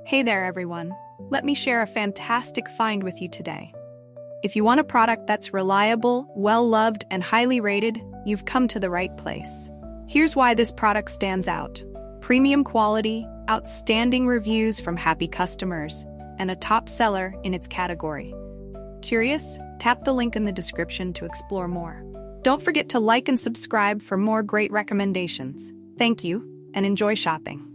Hey there, everyone. Let me share a fantastic find with you today. If you want a product that's reliable, well-loved, and highly rated, you've come to the right place. Here's why this product stands out. Premium quality, outstanding reviews from happy customers, and a top seller in its category. Curious? Tap the link in the description to explore more. Don't forget to like and subscribe for more great recommendations. Thank you, and enjoy shopping.